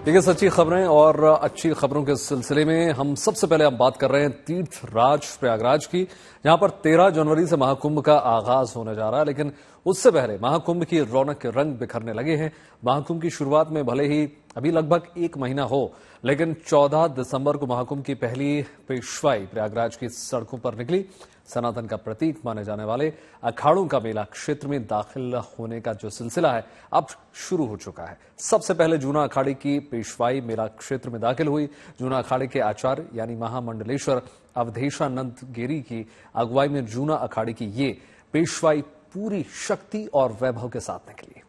देखिए, सच्ची खबरें और अच्छी खबरों के सिलसिले में हम सबसे पहले बात कर रहे हैं तीर्थराज प्रयागराज की, जहां पर 13 जनवरी से महाकुंभ का आगाज होने जा रहा है। लेकिन उससे पहले महाकुंभ की रौनक के रंग बिखरने लगे हैं। महाकुंभ की शुरुआत में भले ही अभी लगभग 1 महीना हो, लेकिन 14 दिसंबर को महाकुंभ की पहली पेशवाई प्रयागराज की सड़कों पर निकली। सनातन का प्रतीक माने जाने वाले अखाड़ों का मेला क्षेत्र में दाखिल होने का जो सिलसिला है अब शुरू हो चुका है। सबसे पहले जूना अखाड़े की पेशवाई मेला क्षेत्र में दाखिल हुई। जूना अखाड़े के आचार्य यानी महामंडलेश्वर अवधेशानंद गिरी की अगुवाई में जूना अखाड़े की ये पेशवाई पूरी शक्ति और वैभव के साथ निकली।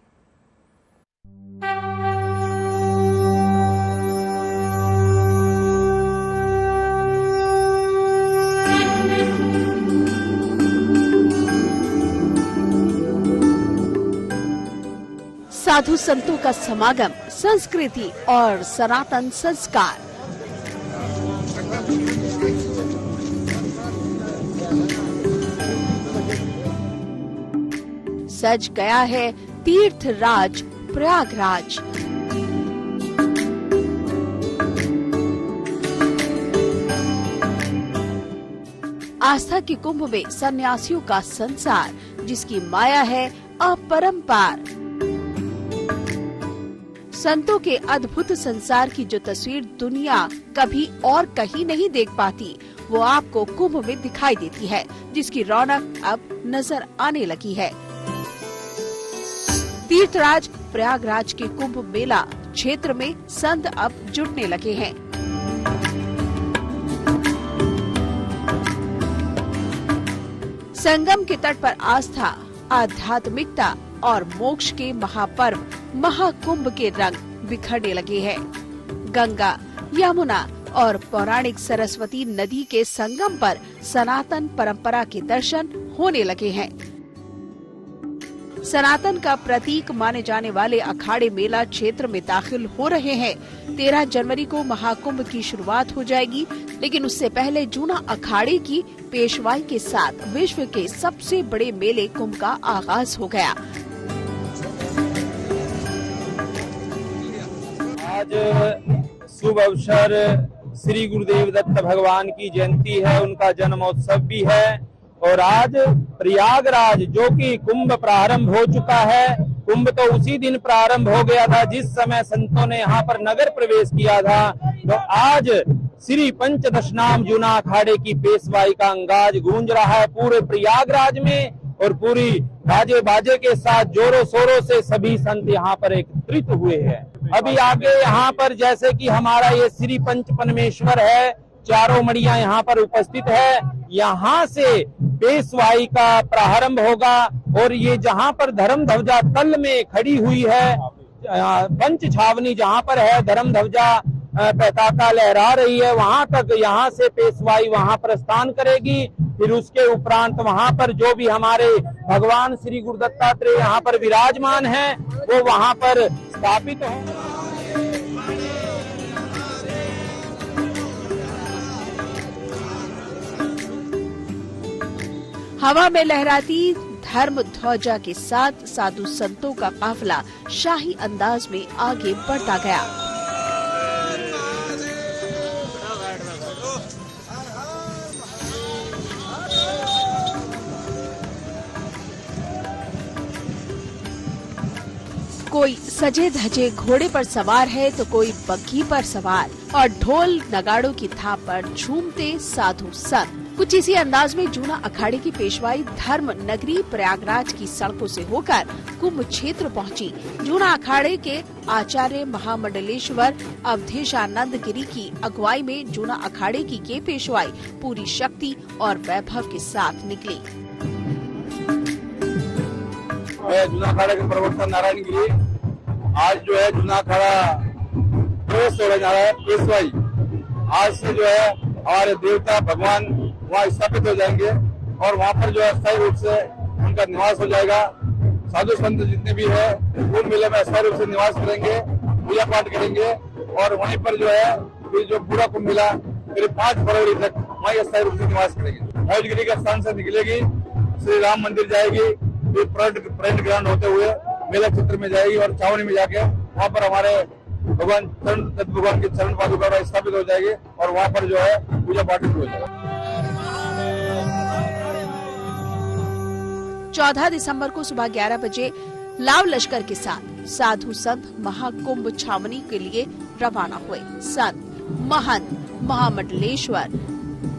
साधु संतों का समागम, संस्कृति और सनातन संस्कार। सज गया है तीर्थराज प्रयागराज। आस्था के कुंभ में सन्यासियों का संसार, जिसकी माया है अपरंपार। संतों के अद्भुत संसार की जो तस्वीर दुनिया कभी और कहीं नहीं देख पाती, वो आपको कुंभ में दिखाई देती है, जिसकी रौनक अब नजर आने लगी है। तीर्थराज प्रयागराज के कुंभ मेला क्षेत्र में संत अब जुटने लगे हैं। संगम के तट पर आस्था, आध्यात्मिकता और मोक्ष के महापर्व महाकुंभ के रंग बिखरने लगे हैं। गंगा, यमुना और पौराणिक सरस्वती नदी के संगम पर सनातन परंपरा के दर्शन होने लगे हैं। सनातन का प्रतीक माने जाने वाले अखाड़े मेला क्षेत्र में दाखिल हो रहे हैं। 13 जनवरी को महाकुंभ की शुरुआत हो जाएगी, लेकिन उससे पहले जूना अखाड़े की पेशवाई के साथ विश्व के सबसे बड़े मेले कुंभ का आगाज हो गया। आज शुभ अवसर श्री गुरुदेव दत्त भगवान की जयंती है, उनका जन्मोत्सव भी है। और आज प्रयागराज जो कि कुंभ प्रारंभ हो चुका है, कुंभ तो उसी दिन प्रारंभ हो गया था जिस समय संतों ने यहाँ पर नगर प्रवेश किया था। तो आज श्री पंचदशनाम जूना अखाड़े की पेशवाई का अंगाज गूंज रहा है पूरे प्रयागराज में, और पूरी बाजे बाजे के साथ जोरों शोरों से सभी संत यहाँ पर एकत्रित हुए हैं। अभी आगे यहाँ पर जैसे कि हमारा ये श्री पंच परमेश्वर है, चारों मड़ियां यहाँ पर उपस्थित है, यहाँ से पेशवाई का प्रारंभ होगा। और ये जहाँ पर धर्म ध्वजा तल में खड़ी हुई है, पंच छावनी जहाँ पर है, धर्म ध्वजा पताका लहरा रही है, वहां तक यहाँ से पेशवाई वहां प्रस्थान करेगी। फिर उसके उपरांत वहां पर जो भी हमारे भगवान श्री गुरु दत्तात्रेय यहाँ पर विराजमान हैं, वो वहां पर स्थापित होंगे। हवा में लहराती धर्म ध्वजा के साथ साधु संतों का काफिला शाही अंदाज में आगे बढ़ता गया। कोई सजे धजे घोड़े पर सवार है तो कोई बग्घी पर सवार, और ढोल नगाड़ों की थाप पर झूमते साधु संत। कुछ इसी अंदाज में जूना अखाड़े की पेशवाई धर्म नगरी प्रयागराज की सड़कों से होकर कुंभ क्षेत्र पहुंची। जूना अखाड़े के आचार्य महामंडलेश्वर अवधेशानंद गिरी की अगुवाई में जूना अखाड़े की ये पेशवाई पूरी शक्ति और वैभव के साथ निकली। मैं जूना अखाड़ा के प्रवक्ता नारायण गिरी, आज जो है जूना अखाड़ा प्रवेश हो रहा है पेशवाई। आज से जो है हमारे देवता भगवान वहाँ स्थापित हो जाएंगे और वहाँ पर जो है स्थायी रूप से उनका निवास हो जाएगा। साधु संत जितने भी है कुंभ मेले में स्थायी रूप से निवास करेंगे, पूजा पाठ करेंगे, और वहीं पर जो है फिर जो पूरा कुंभ मेला करीब 5 फरवरी तक वहीं स्थायी रूप से निवास करेंगे। मौजगिरी के स्थान से निकलेगी, श्री राम मंदिर जाएगी, फिर परेड ग्राउंड होते हुए मेला क्षेत्र में जाएगी और छावनी में जाके वहाँ पर हमारे भगवान दत्त भगवान के चरण पादुका स्थापित हो जाएगी और वहाँ पर जो है पूजा पाठ शुरू हो जाएगा। 14 दिसंबर को सुबह 11 बजे लाव लश्कर के साथ साधु संत महाकुंभ छावनी के लिए रवाना हुए। संत, महंत, महामंडलेश्वर,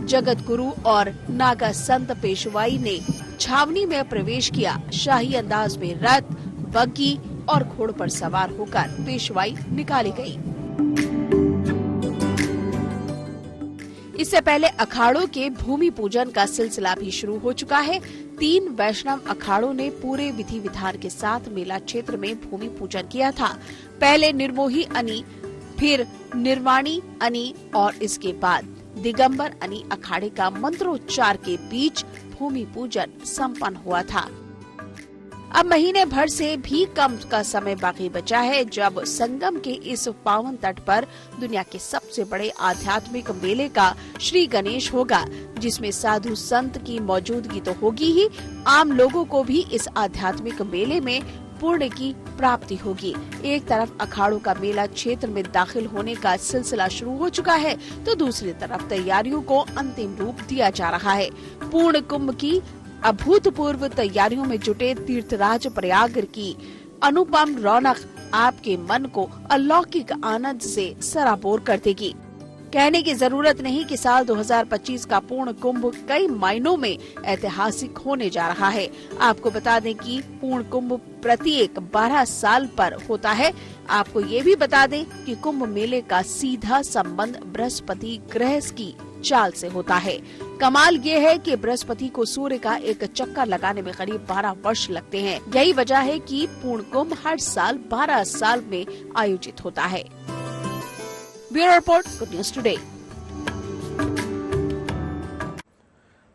जगत गुरु और नागा संत पेशवाई ने छावनी में प्रवेश किया। शाही अंदाज में रथ, बग्गी और घोड़ पर सवार होकर पेशवाई निकाली गई। इससे पहले अखाड़ों के भूमि पूजन का सिलसिला भी शुरू हो चुका है। 3 वैष्णव अखाड़ों ने पूरे विधि विधान के साथ मेला क्षेत्र में भूमि पूजन किया था। पहले निर्मोही अनी, फिर निर्वाणी अनी और इसके बाद दिगंबर अनी अखाड़े का मंत्रोच्चार के बीच भूमि पूजन संपन्न हुआ था। अब महीने भर से भी कम का समय बाकी बचा है जब संगम के इस पावन तट पर दुनिया के सबसे बड़े आध्यात्मिक मेले का श्री गणेश होगा, जिसमें साधु संत की मौजूदगी तो होगी ही, आम लोगों को भी इस आध्यात्मिक मेले में पुण्य की प्राप्ति होगी। एक तरफ अखाड़ों का मेला क्षेत्र में दाखिल होने का सिलसिला शुरू हो चुका है, तो दूसरी तरफ तैयारियों को अंतिम रूप दिया जा रहा है। पूर्ण कुंभ की अभूतपूर्व तैयारियों में जुटे तीर्थराज प्रयाग की अनुपम रौनक आपके मन को अलौकिक आनंद से सराबोर कर देगी। कहने की जरूरत नहीं कि साल 2025 का पूर्ण कुंभ कई मायनों में ऐतिहासिक होने जा रहा है। आपको बता दें कि पूर्ण कुंभ प्रत्येक 12 साल पर होता है। आपको ये भी बता दें कि कुंभ मेले का सीधा संबंध बृहस्पति ग्रह की चाल से होता है। कमाल ये है कि बृहस्पति को सूर्य का एक चक्कर लगाने में करीब 12 वर्ष लगते हैं। यही वजह है कि पूर्ण कुंभ हर साल 12 साल में आयोजित होता है। Bureau report, good news today.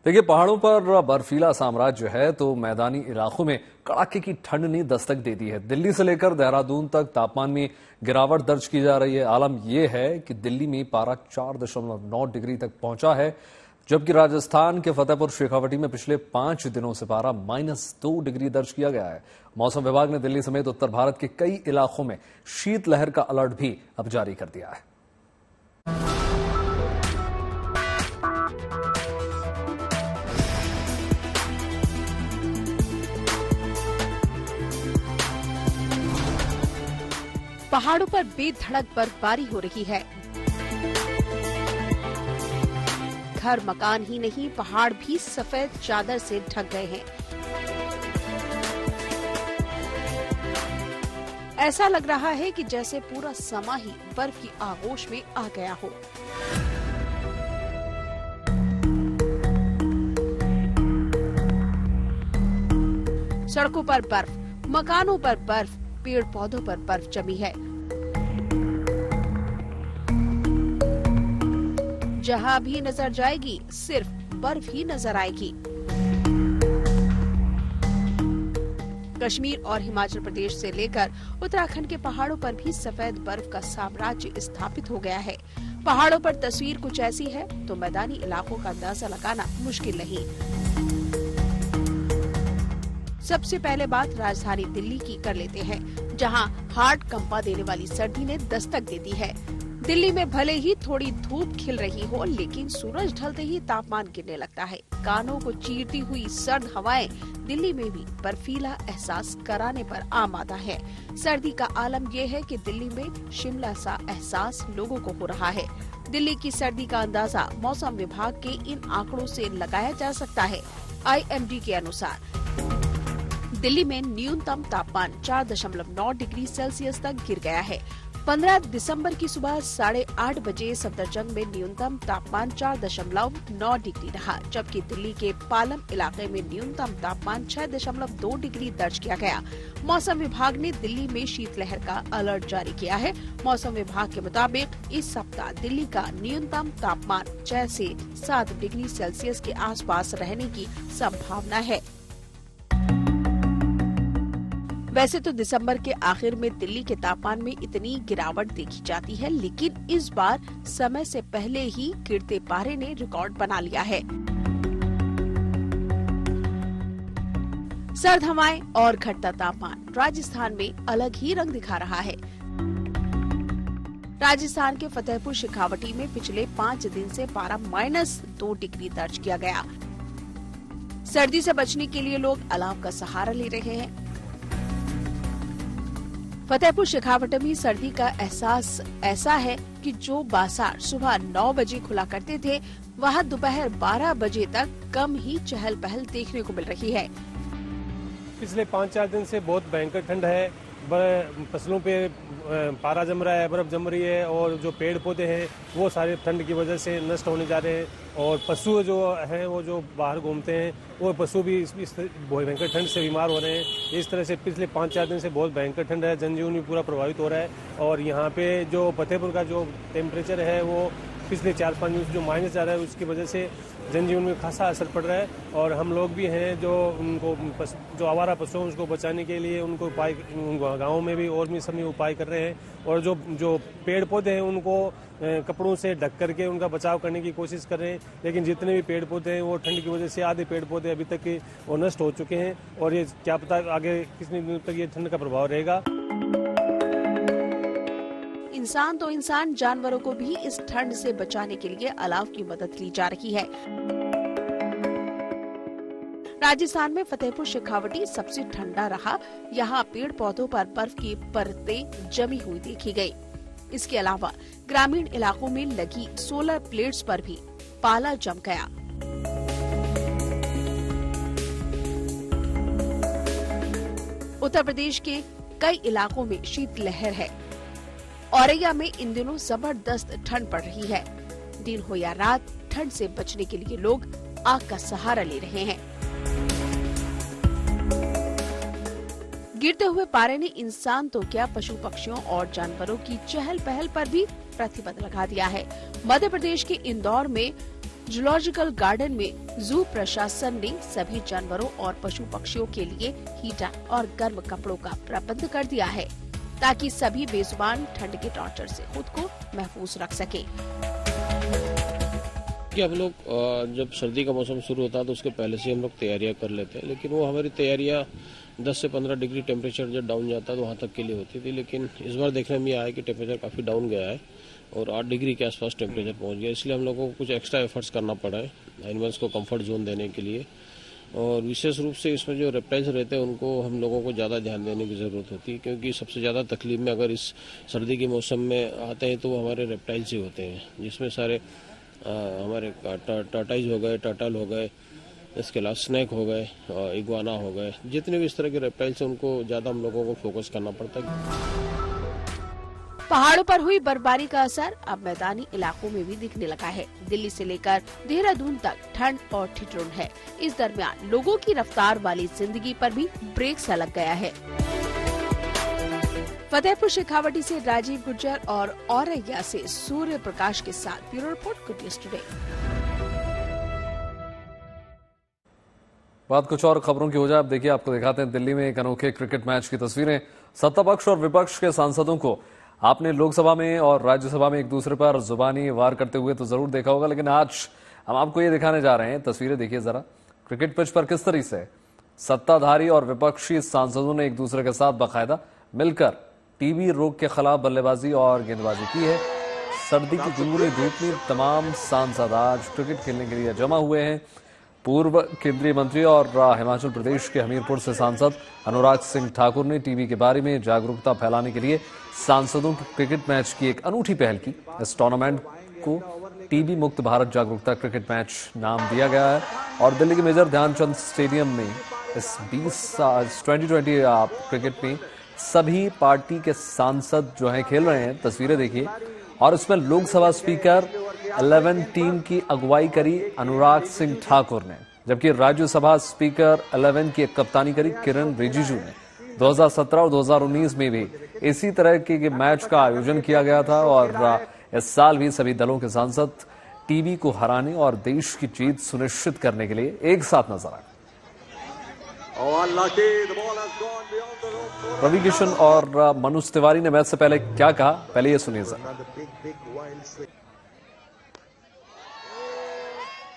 देखिए, पहाड़ों पर बर्फीला साम्राज्य है तो मैदानी इलाकों में कड़ाके की ठंड ने दस्तक दे दी है। दिल्ली से लेकर देहरादून तक तापमान में गिरावट दर्ज की जा रही है। आलम यह है कि दिल्ली में पारा 4.9 डिग्री तक पहुंचा है, जबकि राजस्थान के फतेहपुर शेखावटी में पिछले 5 दिनों से पारा -2 डिग्री दर्ज किया गया है। मौसम विभाग ने दिल्ली समेत उत्तर भारत के कई इलाकों में शीतलहर का अलर्ट भी अब जारी कर दिया है। पहाड़ों पर बेधड़क बर्फबारी हो रही है। घर मकान ही नहीं, पहाड़ भी सफेद चादर से ढक गए हैं। ऐसा लग रहा है कि जैसे पूरा समा ही बर्फ की आगोश में आ गया हो। सड़कों पर बर्फ, मकानों पर बर्फ, पेड़ पौधों पर बर्फ जमी है। जहां भी नजर जाएगी सिर्फ बर्फ ही नजर आएगी। कश्मीर और हिमाचल प्रदेश से लेकर उत्तराखंड के पहाड़ों पर भी सफेद बर्फ का साम्राज्य स्थापित हो गया है। पहाड़ों पर तस्वीर कुछ ऐसी है तो मैदानी इलाकों का अंदाजा लगाना मुश्किल नहीं। सबसे पहले बात राजधानी दिल्ली की कर लेते हैं, जहां हार्ट कंपा देने वाली सर्दी ने दस्तक दे दी है। दिल्ली में भले ही थोड़ी धूप खिल रही हो, लेकिन सूरज ढलते ही तापमान गिरने लगता है। कानों को चीरती हुई सर्द हवाएं दिल्ली में भी बर्फीला एहसास कराने पर आमादा है। सर्दी का आलम यह है कि दिल्ली में शिमला सा एहसास लोगों को हो रहा है। दिल्ली की सर्दी का अंदाजा मौसम विभाग के इन आंकड़ों से लगाया जा सकता है। IMD के अनुसार दिल्ली में न्यूनतम तापमान 4.9 डिग्री सेल्सियस तक गिर गया है। 15 दिसंबर की सुबह 8:30 बजे सफदरजंग में न्यूनतम तापमान 4.9 डिग्री रहा, जबकि दिल्ली के पालम इलाके में न्यूनतम तापमान 6.2 डिग्री दर्ज किया गया। मौसम विभाग ने दिल्ली में शीतलहर का अलर्ट जारी किया है। मौसम विभाग के मुताबिक इस सप्ताह दिल्ली का न्यूनतम तापमान 6 से 7 डिग्री सेल्सियस के आसपास रहने की संभावना है। वैसे तो दिसंबर के आखिर में दिल्ली के तापमान में इतनी गिरावट देखी जाती है, लेकिन इस बार समय से पहले ही गिरते पारे ने रिकॉर्ड बना लिया है। सर्द हवाएं और घटता तापमान राजस्थान में अलग ही रंग दिखा रहा है। राजस्थान के फतेहपुर शेखावटी में पिछले 5 दिन से पारा -2 डिग्री दर्ज किया गया। सर्दी से बचने के लिए लोग अलाव का सहारा ले रहे हैं। फतेहपुर शेखावटी में सर्दी का एहसास ऐसा है कि जो बाजार सुबह 9 बजे खुला करते थे, वहां दोपहर 12 बजे तक कम ही चहल पहल देखने को मिल रही है। पिछले 5-4 दिन से बहुत भयंकर ठंड है। फसलों पे पारा जम रहा है, बर्फ जम रही है और जो पेड़ पौधे हैं वो सारे ठंड की वजह से नष्ट होने जा रहे हैं और पशु जो हैं वो जो बाहर घूमते हैं वो पशु भी इस भयंकर ठंड से बीमार हो रहे हैं। इस तरह से पिछले 5-4 दिन से बहुत भयंकर ठंड है, जनजीवन भी पूरा प्रभावित हो रहा है और यहाँ पे जो फतेहपुर का जो टेम्परेचर है वो पिछले 4-5 दिन से जो माइनस जा रहा है उसकी वजह से जनजीवन में खासा असर पड़ रहा है और हम लोग भी हैं जो उनको जो आवारा पशु हैं उसको बचाने के लिए उनको उपाय गाँव में भी और भी सभी उपाय कर रहे हैं और जो पेड़ पौधे हैं उनको कपड़ों से ढक करके उनका बचाव करने की कोशिश कर रहे हैं। लेकिन जितने भी पेड़ पौधे हैं वो ठंड की वजह से आधे पेड़ पौधे अभी तक वो नष्ट हो चुके हैं और ये क्या पता आगे कितने दिनों तक ये ठंड का प्रभाव रहेगा। इंसान तो इंसान, जानवरों को भी इस ठंड से बचाने के लिए अलाव की मदद ली जा रही है। राजस्थान में फतेहपुर शेखावटी सबसे ठंडा रहा। यहाँ पेड़ पौधों पर बर्फ की परतें जमी हुई देखी गई। इसके अलावा ग्रामीण इलाकों में लगी सोलर प्लेट्स पर भी पाला जम गया। उत्तर प्रदेश के कई इलाकों में शीतलहर है। औरैया में इन दिनों जबरदस्त ठंड पड़ रही है। दिन हो या रात, ठंड से बचने के लिए लोग आग का सहारा ले रहे हैं। गिरते हुए पारे ने इंसान तो क्या, पशु पक्षियों और जानवरों की चहल पहल पर भी प्रतिबंध लगा दिया है। मध्य प्रदेश के इंदौर में जूलॉजिकल गार्डन में जू प्रशासन ने सभी जानवरों और पशु पक्षियों के लिए हीटर और गर्म कपड़ों का प्रबंध कर दिया है ताकि सभी बेजुबान ठंड के टॉर्चर से खुद को महफूज रख सके। कि हम लोग जब सर्दी का मौसम शुरू होता है तो उसके पहले से हम लोग तैयारियां कर लेते हैं, लेकिन वो हमारी तैयारियां 10 से 15 डिग्री टेम्परेचर जब डाउन जाता है तो वहाँ तक के लिए होती थी। लेकिन इस बार देखने में आया कि टेम्परेचर काफ़ी डाउन गया है और 8 डिग्री के आसपास टेम्परेचर पहुँच गया। इसलिए हम लोगों को कुछ एक्स्ट्रा एफर्ट्स करना पड़ा है एनिमल्स को कम्फर्ट जोन देने के लिए और विशेष रूप से इसमें जो रेप्टाइल्स रहते हैं उनको हम लोगों को ज़्यादा ध्यान देने की ज़रूरत होती है क्योंकि सबसे ज़्यादा तकलीफ में अगर इस सर्दी के मौसम में आते हैं तो वो हमारे रेप्टाइल्स ही होते हैं, जिसमें सारे हमारे टाटाइज हो गए, टर्टल हो गए, इसके अलावा स्नेक हो गए, इग्वाना हो गए, जितने भी इस तरह के रेप्टाइल्स हैं उनको ज़्यादा हम लोगों को फोकस करना पड़ता है। पहाड़ों पर हुई बर्फबारी का असर अब मैदानी इलाकों में भी दिखने लगा है। दिल्ली से लेकर देहरादून तक ठंड और ठिठुरन है। इस दरमियान लोगों की रफ्तार वाली जिंदगी पर भी ब्रेक सा लग गया है। फतेहपुर शेखावटी से राजीव गुर्जर और औरैया से सूर्य प्रकाश के साथ bureau report, good news today. बात कुछ और खबरों की हो जाए। अब देखिए, आपको दिखाते हैं दिल्ली में एक अनोखे क्रिकेट मैच की तस्वीरें। सत्ता पक्ष और विपक्ष के सांसदों को आपने लोकसभा में और राज्यसभा में एक दूसरे पर जुबानी वार करते हुए तो जरूर देखा होगा, लेकिन आज हम आपको ये दिखाने जा रहे हैं। तस्वीरें देखिए जरा, क्रिकेट पिच पर किस तरह से सत्ताधारी और विपक्षी सांसदों ने एक दूसरे के साथ बाकायदा मिलकर टीबी रोग के खिलाफ बल्लेबाजी और गेंदबाजी की है। सर्दी की गुनगुनी धूप में तमाम सांसद आज क्रिकेट खेलने के लिए जमा हुए हैं। पूर्व केंद्रीय मंत्री और हिमाचल प्रदेश के हमीरपुर से सांसद अनुराग सिंह ठाकुर ने टीबी के बारे में जागरूकता फैलाने के लिए सांसदों के क्रिकेट मैच की एक अनूठी पहल की। इस टूर्नामेंट को टीबी मुक्त भारत जागरूकता क्रिकेट मैच नाम दिया गया है और दिल्ली के मेजर ध्यानचंद स्टेडियम में इस 2020 क्रिकेट में सभी पार्टी के सांसद जो हैं खेल रहे हैं। तस्वीरें देखिए, और इसमें लोकसभा स्पीकर 11 टीम की अगुवाई करी अनुराग सिंह ठाकुर ने, जबकि राज्यसभा स्पीकर 11 की कप्तानी करी किरण रिजिजू ने। 2017 और 2019 में भी इसी तरह के मैच का आयोजन किया गया था और इस साल भी सभी दलों के सांसद टीबी को हराने और देश की जीत सुनिश्चित करने के लिए एक साथ नजर आए। रवि किशन और मनोज तिवारी ने मैच से पहले क्या कहा, पहले ये सुनिए सर।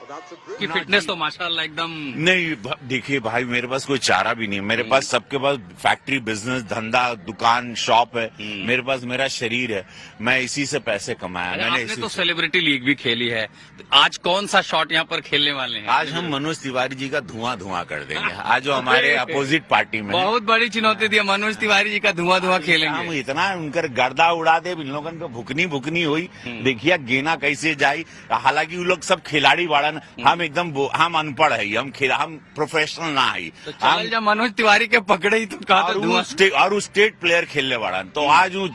कि फिटनेस तो माशाल्लाह एकदम। नहीं देखिए भाई, मेरे पास कोई चारा भी नहीं है। मेरे पास, सबके पास फैक्ट्री, बिजनेस, धंधा, दुकान, शॉप है। मेरे पास मेरा शरीर है, मैं इसी से पैसे कमाया। मैंने आपने तो सेलिब्रिटी लीग भी खेली है, आज कौन सा शॉट यहाँ पर खेलने वाले हैं? आज हम मनोज तिवारी जी का धुआं धुआं कर देंगे। आज जो हमारे अपोजिट पार्टी में बहुत बड़ी चुनौती दी, मनोज तिवारी जी का धुआं धुआं खेलेंगे। हम इतना उनकर गर्दा उड़ा दे, इन लोगों को भुकनी भुकनी हुई। देखिए गेना कैसे जाई। हालांकि वो लोग सब खिलाड़ी वाड़न, हम एकदम हम अनपढ़ है, हम प्रोफेशनल ना है। तो चल जब मनोज तिवारी के पकड़े ही तो कहा और स्टेट प्लेयर खेलने वाला। तो आज वो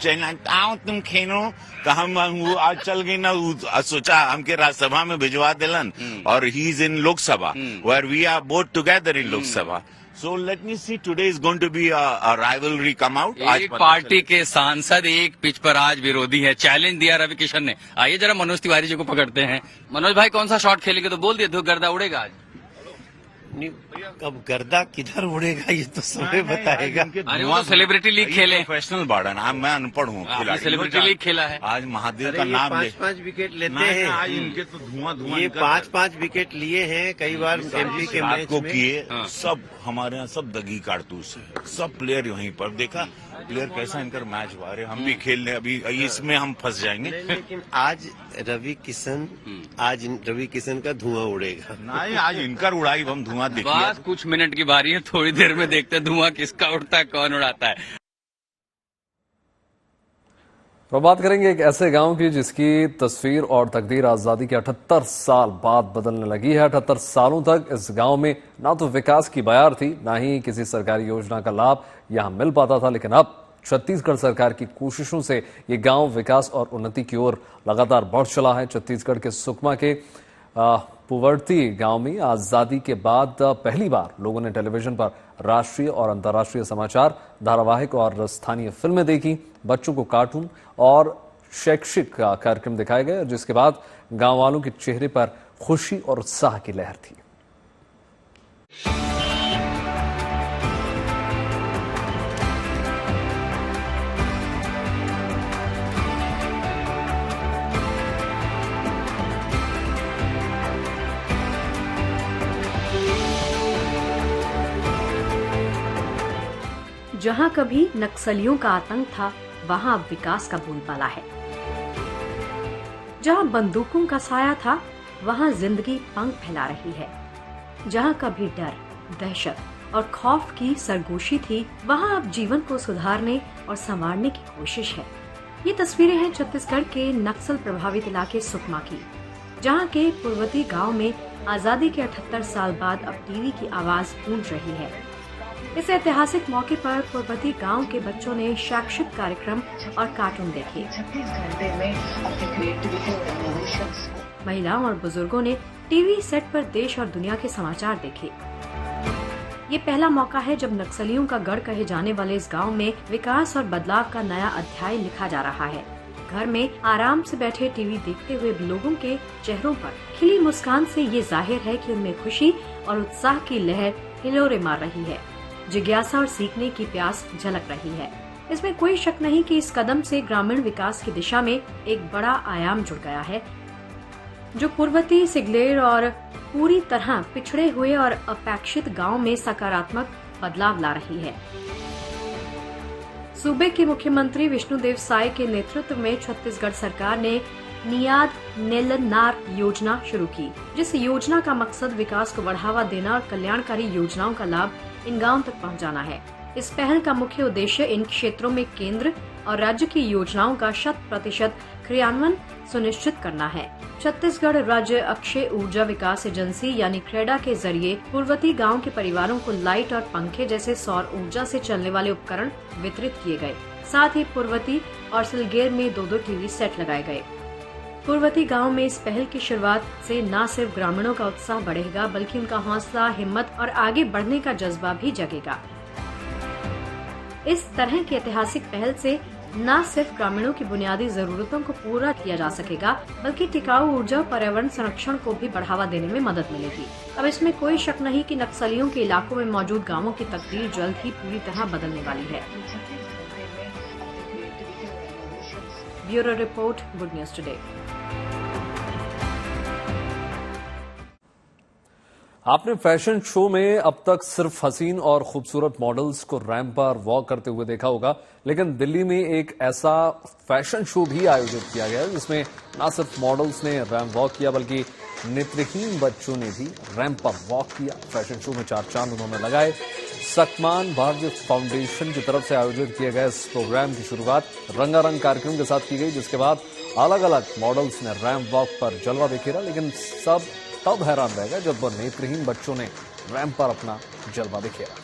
आओ तुम खेलो, तो हम आज चल गई ना, सोचा हमके राज्यसभा में भिजवा दिलन, और he is in Lok Sabha, where we are both together in Lok Sabha. So let me see, today is going to be a rivalry come out. एक पार्टी के सांसद एक पिच पर आज विरोधी है, चैलेंज दिया रवि किशन ने। आइए जरा मनोज तिवारी जी को पकड़ते हैं। मनोज भाई कौन सा शॉट खेलेंगे? तो बोल दिए तो गर्दा उड़ेगा आज। अब गर्दा किधर उड़ेगा ये तो समय बताएगा। अरे वो सेलिब्रिटी लीग खेले, प्रोफेशनल बाड़न। मैं अनपढ़ हूँ, सेलिब्रिटी लीग खेला है। आज महादेव का नाम ले, 5 विकेट लेते हैं। आज इनके तो धुआं ये 5 विकेट लिए हैं, कई बार एमपी के मैच को में किए। सब हमारे यहाँ सब दगी कारतूस है, सब प्लेयर वहीं पर। देखा प्लेयर कैसा इनका मैच हुआ। रहे हम भी खेल रहे, अभी इसमें हम फंस जाएंगे। लेकिन आज रवि किशन का धुआं उड़ेगा। नहीं, आज इनका उड़ाई हम धुआं देखिए। बस कुछ मिनट की बारी है, थोड़ी देर में देखते हैं धुआं किसका उड़ता है, कौन उड़ाता है। तो बात करेंगे एक ऐसे गांव की जिसकी तस्वीर और तकदीर आजादी के 78 साल बाद बदलने लगी है। 78 सालों तक इस गांव में ना तो विकास की बयार थी, ना ही किसी सरकारी योजना का लाभ यहां मिल पाता था। लेकिन अब छत्तीसगढ़ सरकार की कोशिशों से ये गांव विकास और उन्नति की ओर लगातार बढ़ चला है। छत्तीसगढ़ के सुकमा के पुवर्ती गांव में आजादी के बाद पहली बार लोगों ने टेलीविजन पर राष्ट्रीय और अंतर्राष्ट्रीय समाचार, धारावाहिक और स्थानीय फिल्में देखी। बच्चों को कार्टून और शैक्षिक कार्यक्रम दिखाए गए, जिसके बाद गांव वालों के चेहरे पर खुशी और उत्साह की लहर थी। जहां कभी नक्सलियों का आतंक था, वहां अब विकास का बोलबाला है। जहां बंदूकों का साया था, वहां जिंदगी पंख फैला रही है। जहां कभी डर, दहशत और खौफ की सरगोशी थी, वहां अब जीवन को सुधारने और संवारने की कोशिश है। ये तस्वीरें हैं छत्तीसगढ़ के नक्सल प्रभावित इलाके सुकमा की, जहां के पुर्वती गांव में आजादी के 78 साल बाद अब टीवी की आवाज गूंज रही है। इस ऐतिहासिक मौके पर पुर्वती गांव के बच्चों ने शैक्षिक कार्यक्रम और कार्टून देखे। महिलाओं और बुजुर्गों ने टीवी सेट पर देश और दुनिया के समाचार देखे। ये पहला मौका है जब नक्सलियों का गढ़ कहे जाने वाले इस गांव में विकास और बदलाव का नया अध्याय लिखा जा रहा है। घर में आराम से बैठे टीवी देखते हुए लोगों के चेहरों पर खिली मुस्कान से ये जाहिर है कि उनमें खुशी और उत्साह की लहर हिलोरे मार रही है। जिज्ञासा और सीखने की प्यास झलक रही है। इसमें कोई शक नहीं कि इस कदम से ग्रामीण विकास की दिशा में एक बड़ा आयाम जुड़ गया है, जो पूर्वती सिगलेर और पूरी तरह पिछड़े हुए और अपेक्षित गांव में सकारात्मक बदलाव ला रही है। सूबे के मुख्यमंत्री विष्णुदेव साय के नेतृत्व में छत्तीसगढ़ सरकार ने नियाद नेलनार योजना शुरू की, जिस योजना का मकसद विकास को बढ़ावा देना और कल्याणकारी योजनाओं का लाभ इन गांवों तक पहुंचाना है। इस पहल का मुख्य उद्देश्य इन क्षेत्रों में केंद्र और राज्य की योजनाओं का 100% क्रियान्वयन सुनिश्चित करना है। छत्तीसगढ़ राज्य अक्षय ऊर्जा विकास एजेंसी यानी क्रेडा के जरिए पूर्वती गांव के परिवारों को लाइट और पंखे जैसे सौर ऊर्जा से चलने वाले उपकरण वितरित किए गए। साथ ही पूर्वती और सिलगेर में 2-2 टीवी सेट लगाए गए। पूर्वती गांव में इस पहल की शुरुआत से न सिर्फ ग्रामीणों का उत्साह बढ़ेगा, बल्कि उनका हौसला, हिम्मत और आगे बढ़ने का जज्बा भी जगेगा। इस तरह की ऐतिहासिक पहल से न सिर्फ ग्रामीणों की बुनियादी जरूरतों को पूरा किया जा सकेगा, बल्कि टिकाऊ ऊर्जा, पर्यावरण संरक्षण को भी बढ़ावा देने में मदद मिलेगी। अब इसमें कोई शक नहीं कि नक्सलियों के इलाकों में मौजूद गांवों की तकदीर जल्द ही पूरी तरह बदलने वाली है। Bureau report, good news today. आपने फैशन शो में अब तक सिर्फ हसीन और खूबसूरत मॉडल्स को रैंप पर वॉक करते हुए देखा होगा, लेकिन दिल्ली में एक ऐसा फैशन शो भी आयोजित किया गया है जिसमें न सिर्फ मॉडल्स ने रैंप वॉक किया बल्कि नेत्रहीन बच्चों ने भी रैंप पर वॉक किया। फैशन शो में 4 चांद उन्होंने लगाए। सकमान भारतीय फाउंडेशन की तरफ से आयोजित किए गए इस प्रोग्राम की शुरुआत रंगारंग कार्यक्रम के साथ की गई, जिसके बाद अलग अलग मॉडल्स ने रैंप वॉक पर जलवा बिखेरा। लेकिन सब तब हैरान रह गए जब नेत्रहीन बच्चों ने रैंप पर अपना जलवा बिखेरा।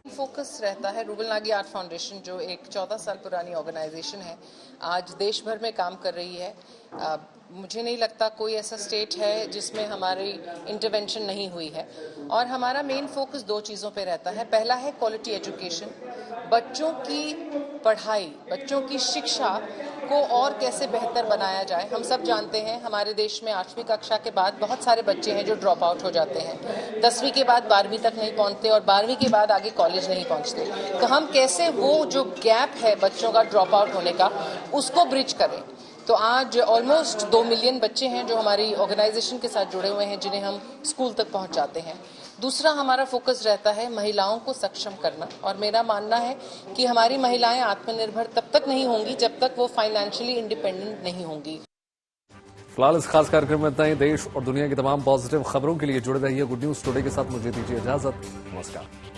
फोकस रहता है। रूबल नागी आर्ट फाउंडेशन जो एक 14 साल पुरानी ऑर्गेनाइजेशन है, आज देश भर में काम कर रही है। मुझे नहीं लगता कोई ऐसा स्टेट है जिसमें हमारी इंटरवेंशन नहीं हुई है। और हमारा मेन फोकस 2 चीज़ों पे रहता है। पहला है क्वालिटी एजुकेशन, बच्चों की पढ़ाई, बच्चों की शिक्षा को और कैसे बेहतर बनाया जाए। हम सब जानते हैं हमारे देश में 8वीं कक्षा के बाद बहुत सारे बच्चे हैं जो ड्रॉप आउट हो जाते हैं, 10वीं के बाद 12वीं तक नहीं पहुंचते और 12वीं के बाद आगे कॉलेज नहीं पहुंचते। तो हम कैसे वो जो गैप है बच्चों का ड्रॉप आउट होने का, उसको ब्रिज करें। तो आज ऑलमोस्ट 2 मिलियन बच्चे हैं जो हमारी ऑर्गेनाइजेशन के साथ जुड़े हुए हैं, जिन्हें हम स्कूल तक पहुंचाते हैं। दूसरा हमारा फोकस रहता है महिलाओं को सक्षम करना, और मेरा मानना है कि हमारी महिलाएं आत्मनिर्भर तब तक नहीं होंगी जब तक वो फाइनेंशियली इंडिपेंडेंट नहीं होंगी। फिलहाल इस खास कार्यक्रम में इतना ही। देश और दुनिया की तमाम पॉजिटिव खबरों के लिए जुड़े रहिए गुड न्यूज टुडे के साथ। मुझे दीजिए इजाजत। नमस्कार।